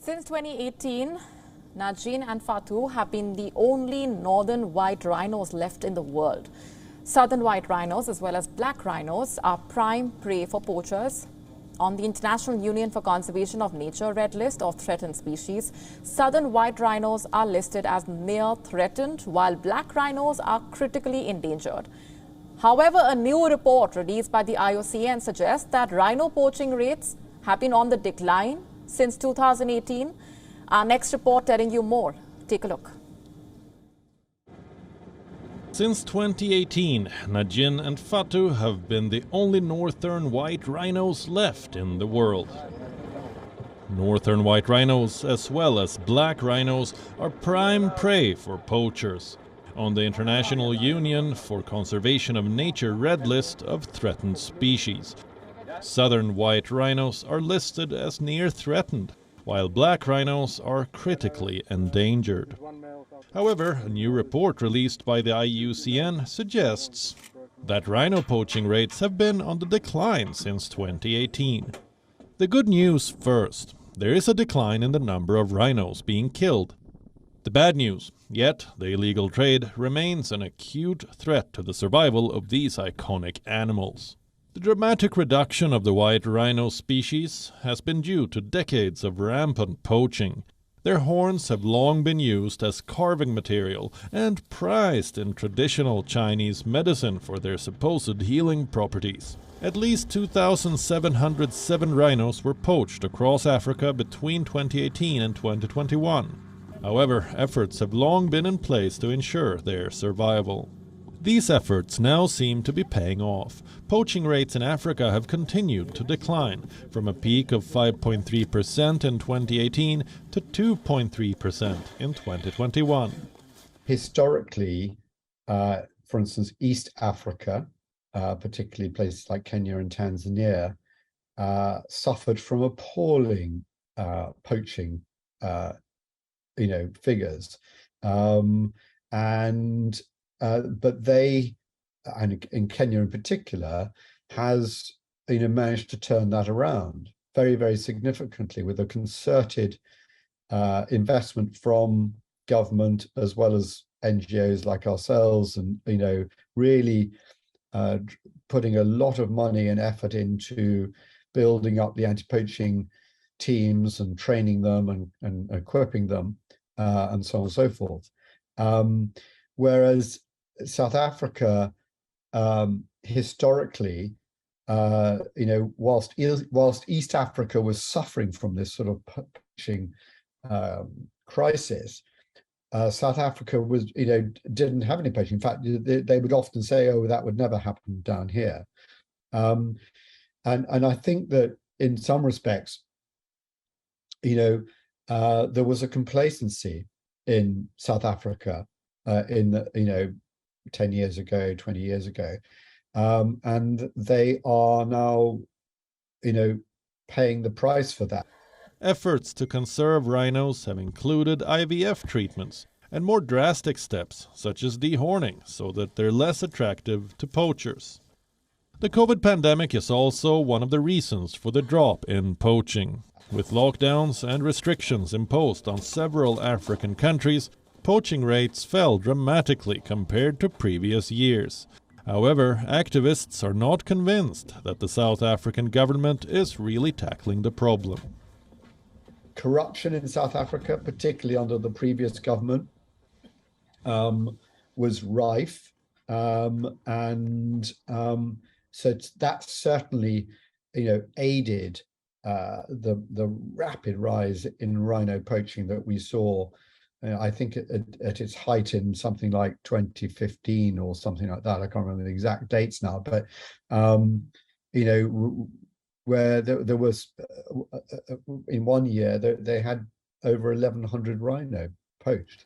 Since 2018, Najin and Fatu have been the only northern white rhinos left in the world. Southern white rhinos as well as black rhinos are prime prey for poachers. On the International Union for Conservation of Nature Red List of threatened species, southern white rhinos are listed as near threatened, while black rhinos are critically endangered. However, a new report released by the IUCN suggests that rhino poaching rates have been on the decline since 2018. Our next report telling you more. Take a look. Since 2018, Najin and Fatu have been the only northern white rhinos left in the world. Northern white rhinos, as well as black rhinos, are prime prey for poachers on the International Union for Conservation of Nature Red List of threatened species. Southern white rhinos are listed as near threatened, while black rhinos are critically endangered. However, a new report released by the IUCN suggests that rhino poaching rates have been on the decline since 2018. The good news first: there is a decline in the number of rhinos being killed. The bad news, yet the illegal trade remains an acute threat to the survival of these iconic animals. The dramatic reduction of the white rhino species has been due to decades of rampant poaching. Their horns have long been used as carving material and prized in traditional Chinese medicine for their supposed healing properties. At least 2,707 rhinos were poached across Africa between 2018 and 2021. However, efforts have long been in place to ensure their survival. These efforts now seem to be paying off. Poaching rates in Africa have continued to decline, from a peak of 5.3% in 2018 to 2.3% in 2021. Historically, for instance, East Africa, particularly places like Kenya and Tanzania, suffered from appalling poaching, figures, but they, and in Kenya in particular, has managed to turn that around very, very significantly with a concerted investment from government as well as NGOs like ourselves, and really putting a lot of money and effort into building up the anti-poaching teams and training them and equipping them, and so on and so forth. Whereas South Africa, historically, whilst East Africa was suffering from this sort of poaching crisis, South Africa was, didn't have any poaching. In fact, they would often say, "Oh, that would never happen down here," and I think that in some respects, there was a complacency in South Africa in the 10 years ago, 20 years ago, and they are now paying the price for that. Efforts to conserve rhinos have included IVF treatments and more drastic steps such as dehorning so that they're less attractive to poachers. The COVID pandemic is also one of the reasons for the drop in poaching. With lockdowns and restrictions imposed on several African countries, poaching rates fell dramatically compared to previous years. However, activists are not convinced that the South African government is really tackling the problem. Corruption in South Africa, particularly under the previous government, was rife, so that certainly, aided the rapid rise in rhino poaching that we saw. I think at its height in something like 2015 or something like that. I can't remember the exact dates now, but where there was in one year they had over 1,100 rhino poached.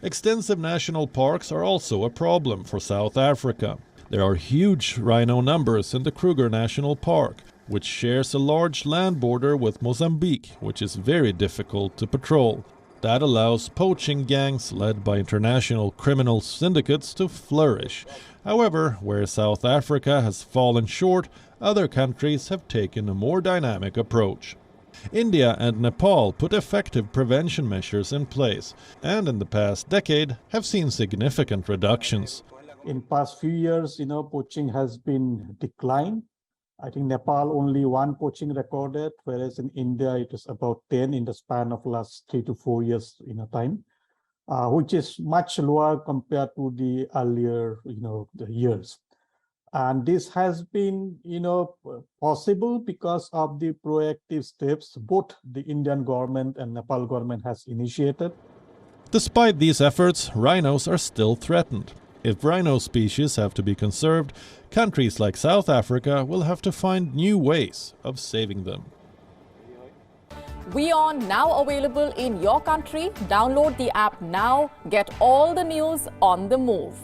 Extensive national parks are also a problem for South Africa. There are huge rhino numbers in the Kruger National Park, which shares a large land border with Mozambique, which is very difficult to patrol. That allows poaching gangs led by international criminal syndicates to flourish. However, where South Africa has fallen short, other countries have taken a more dynamic approach. India and Nepal put effective prevention measures in place and in the past decade have seen significant reductions. In past few years, poaching has been declined. I think Nepal only one poaching recorded, whereas in India it is about 10 in the span of last 3 to 4 years time, which is much lower compared to the earlier, the years. And this has been, possible because of the proactive steps both the Indian government and Nepal government has initiated. Despite these efforts, rhinos are still threatened. If rhino species have to be conserved, countries like South Africa will have to find new ways of saving them. WION now available in your country. Download the app now. Get all the news on the move.